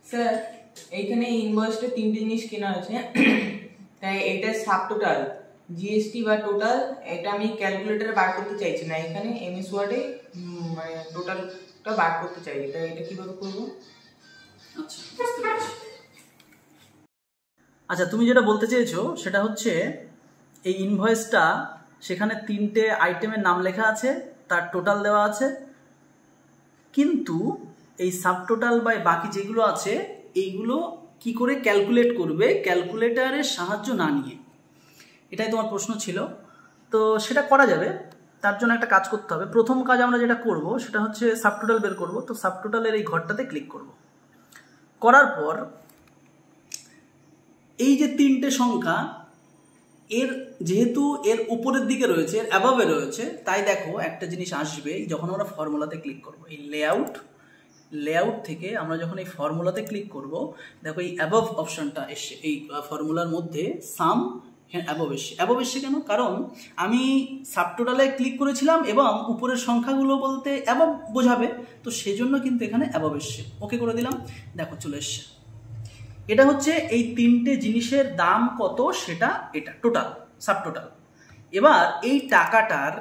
Sir এইখানে ইনভয়েসটা তিনটে জিনিস কেনা আছে, তাই এটা সাব টোটাল জিএসটি বা টোটাল এটা আমি ক্যালকুলেটরে বার করতে চাইছি না, এখানে এমএস ওয়ার্ডে মানে টোটালটা বার করতে চাই। এটা কিভাবে করব? আচ্ছা বুঝতে পেরেছি। আচ্ছা তুমি যেটা বলতে চেয়েছো সেটা হচ্ছে এই ইনভয়েসটা সেখানে তিনটে আইটেমের নাম লেখা আছে, তার টোটাল দেওয়া আছে, কিন্তু এই সাবটোটাল বা বাকি যেগুলো আছে এইগুলো কি করে ক্যালকুলেট করবে ক্যালকুলেটরের সাহায্য না নিয়ে, এটাই তোমার প্রশ্ন ছিল। তো সেটা করা যাবে, তার জন্য একটা কাজ করতে হবে। প্রথম কাজ আমরা যেটা করব সেটা হচ্ছে সাবটোটাল বের করব। তো সাবটোটালের এই ঘরটাতে ক্লিক করব, করার পর এই যে তিনটে সংখ্যা এর যেহেতু এর উপরের দিকে রয়েছে, এর অ্যাবভে রয়েছে, তাই দেখো একটা জিনিস আসবে যখন আমরা ফর্মুলাতে ক্লিক করব। এই লেআউট থেকে আমরা যখন এই ফর্মুলাতে ক্লিক করব, দেখো এই অ্যাবভ অপশনটা এসে এই ফর্মুলার মধ্যে সাম অ্যাবভ এসে কেন? কারণ আমি সাবটোটালে ক্লিক করেছিলাম এবং উপরের সংখ্যাগুলো বলতে অ্যাবভ বোঝাবে, তো সেজন্য কিন্তু এখানে অ্যাবভ এসছে। ওকে করে দিলাম, দেখো চলে এসছে। এটা হচ্ছে এই তিনটে জিনিসের দাম কত সেটা, এটা টোটাল সাবটোটাল। এবার এই টাকাটার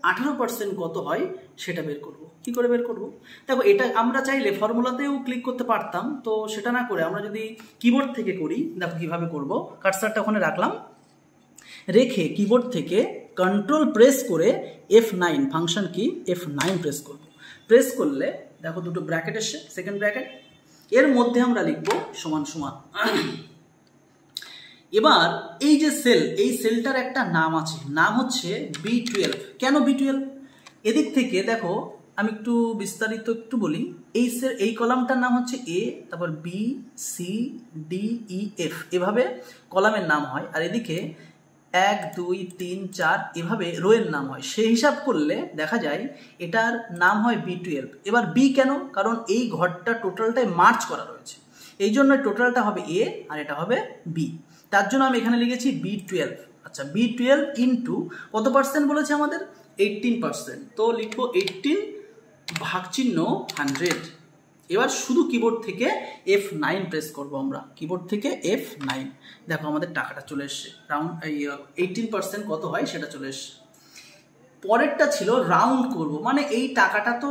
18% কত হয় সেটা বের করব। কি করে বের করব? দেখো এটা আমরা চাইলে ফর্মুলাতেও ক্লিক করতে পারতাম, তো সেটা না করে আমরা যদি কিবোর্ড থেকে করি, দেখো কিভাবে করব। কার্সারটা ওখানে রাখলাম, রেখে কিবোর্ড থেকে কন্ট্রোল প্রেস করে F9 ফাংশন কি F9 প্রেস করব। প্রেস করলে দেখো দুটো ব্র্যাকেট এসে, সেকেন্ড ব্র্যাকেট, এর মধ্যে আমরা লিখব সমান সমান। এবার এই যে সেল, এই সেলটার একটা নাম আছে, নাম হচ্ছে B12। কেন B12? এদিক থেকে দেখো আমি একটু বিস্তারিত একটু বলি। এই কলামটার নাম হচ্ছে A, তারপর B, C, D, E, F, এভাবে কলামের নাম হয়। আর এদিকে 1, 2, 3, 4 এভাবে রোয়ের নাম হয়। সেই হিসাব করলে দেখা যায় এটার নাম হয় B12। এবার B কেন? কারণ এই ঘরটা টোটালটাই মার্চ করা রয়েছে, এই জন্য টোটালটা হবে A আর এটা হবে B। তার জন্য আমি এখানে লিখেছি B12। আচ্ছা B12 ইন্টু কত পার্সেন্ট বলেছে আমাদের? 18%। তো লিখবো 18 ভাগ চিহ্ন 100। এবার শুধু কিবোর্ড থেকে F9 প্রেস করব আমরা, কিবোর্ড থেকে F9। দেখো আমাদের টাকাটা চলে এসছে, রাউন্ড 18% কত হয় সেটা চলে এসছে। পরেরটা ছিল রাউন্ড করব, মানে এই টাকাটা তো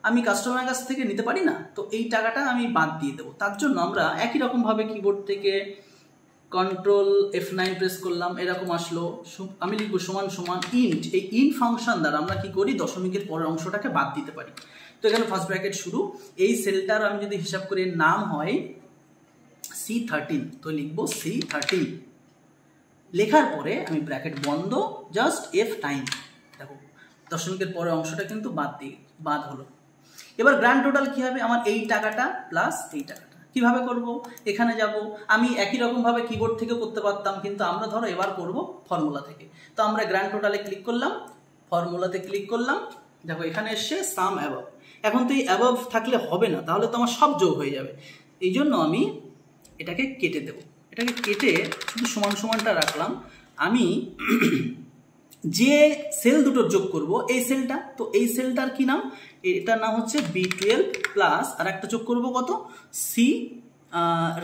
আমি কাস্টমারের কাছ থেকে নিতে পারি না, তো এই টাকাটা আমি বাদ দিয়ে দেবো। তার জন্য আমরা একই রকমভাবে কিবোর্ড থেকে কন্ট্রোল F9 প্রেস করলাম, এরকম আসলো। আমি লিখবো সমান সমান ইন্ট। এই ইন্ট ফাংশন দ্বারা আমরা কি করি, দশমিকের পরের অংশটাকে বাদ দিতে পারি। তো এখানে ফার্স্ট ব্র্যাকেট শুরু, এই সেলটার আমি যদি হিসাব করি নাম হয় C13, তো লিখবো C13। লেখার পরে আমি ব্র্যাকেট বন্ধ, জাস্ট F9। দেখো দশমিকের পরের অংশটা কিন্তু বাদ হলো। এবার গ্র্যান্ড টোটাল কি হবে? আমার এই টাকাটা প্লাস এই টাকাটা। কিভাবে করব? এখানে যাব, আমি একই রকম ভাবে কিবোর্ড থেকে করতে পারতাম, কিন্তু আমরা ধরো এবার করব ফর্মুলা থেকে। তো আমরা গ্র্যান্ড টোটালে ক্লিক করলাম, ফর্মুলাতে ক্লিক করলাম, দেখো এখানে এসে সাম অ্যাবভ। এখন তো এই অ্যাবভ থাকলে হবে না, তাহলে তো আমার সব যোগ হয়ে যাবে। এই জন্য আমি এটাকে কেটে দেব। এটাকে কেটে শুধু সমান সমানটা রাখলাম। আমি যে সেল দুটোর যোগ করব এই সেলটা, তো এই সেলটার কি নাম? এটার নাম হচ্ছে B12 প্লাস আর একটা যোগ করব কত? C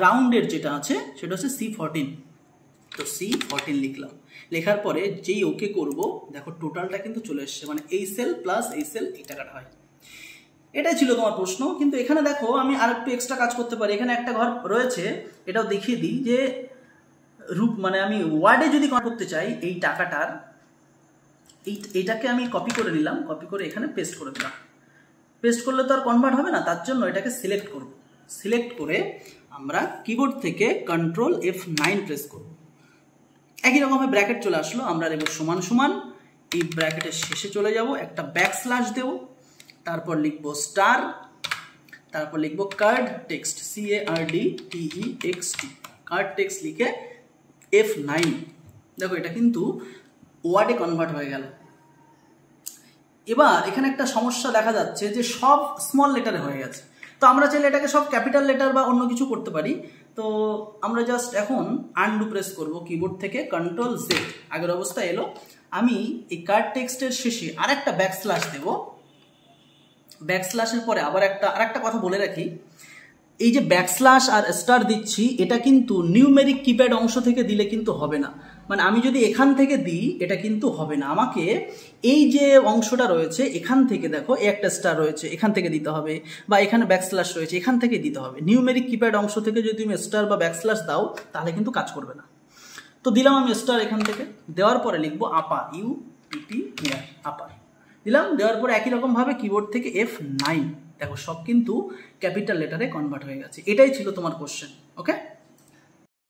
রাউন্ডের যেটা আছে সেটা হচ্ছে C14। তো C14 লিখলাম, লেখার পরে যেই ওকে করব দেখো টোটালটা কিন্তু চলে এসছে, মানে এই সেল প্লাস এই সেল এই টাকাটা হয়। এটাই ছিল তোমার প্রশ্ন। কিন্তু এখানে দেখো আমি আর একটু এক্সট্রা কাজ করতে পারি। এখানে একটা ঘর রয়েছে, এটাও দেখিয়ে দিই যে মানে আমি ওয়ার্ডে যদি করতে চাই এই টাকাটার, এইটাকে আমি কপি করে নিলাম, কপি করে এখানে পেস্ট করে দিলাম। পেস্ট করলে তো আর কনভার্ট হবে না, তার জন্য এটাকে সিলেক্ট করব। সিলেক্ট করে আমরা কিবোর্ড থেকে কন্ট্রোল F9 প্রেস করব। একই রকমভাবে ব্র্যাকেট চলে আসলো, আমরা লিখব সমান সমান, এই ব্র্যাকেটের শেষে চলে যাব, একটা ব্যাকস্ল্যাশ দেব, তারপর লিখব স্টার, তারপর লিখব card text CARDTEXT, card text লিখে F9। দেখো এটা কিন্তু ওয়ার্ডে কনভার্ট হয়ে গেল। এবার এখানে একটা সমস্যা দেখা যাচ্ছে যে সব স্মল লেটারে হয়ে গেছে। তো আমরা চাইলে এটাকে সব ক্যাপিটাল লেটার বা অন্য কিছু করতে পারি। তো আমরা জাস্ট এখন আনডু প্রেস করব, কিবোর্ড থেকে কন্ট্রোল Z, আগের অবস্থায় এলো। আমি এই কার্ড টেক্সটের শেষে আরেকটা ব্যাকস্ল্যাশ দেব। ব্যাকস্ল্যাশের পরে আবার আরেকটা কথা বলে রাখি, এই যে ব্যাকস্ল্যাশ আর স্টার দিচ্ছি এটা কিন্তু নিউমেরিক কিপ্যাড অংশ থেকে দিলে কিন্তু হবে না, মানে আমি যদি এখান থেকে দিই এটা কিন্তু হবে না, আমাকে এই যে অংশটা রয়েছে এখান থেকে দেখো একটা স্টার রয়েছে এখান থেকে দিতে হবে, বা এখানে ব্যাকস্ল্যাশ রয়েছে এখান থেকে দিতে হবে। নিউমেরিক কিপ্যাড অংশ থেকে যদি তুমি স্টার বা ব্যাকস্ল্যাশ দাও তাহলে কিন্তু কাজ করবে না। তো দিলাম আমি স্টার এখান থেকে, দেওয়ার পরে লিখবো আপার, UPT আপার দিলাম, দেওয়ার পরে একই রকমভাবে কিবোর্ড থেকে F9, দেখো সব কিন্তু ক্যাপিটাল লেটারে কনভার্ট হয়ে গেছে। এটাই ছিল তোমার কোশ্চেন। ওকে।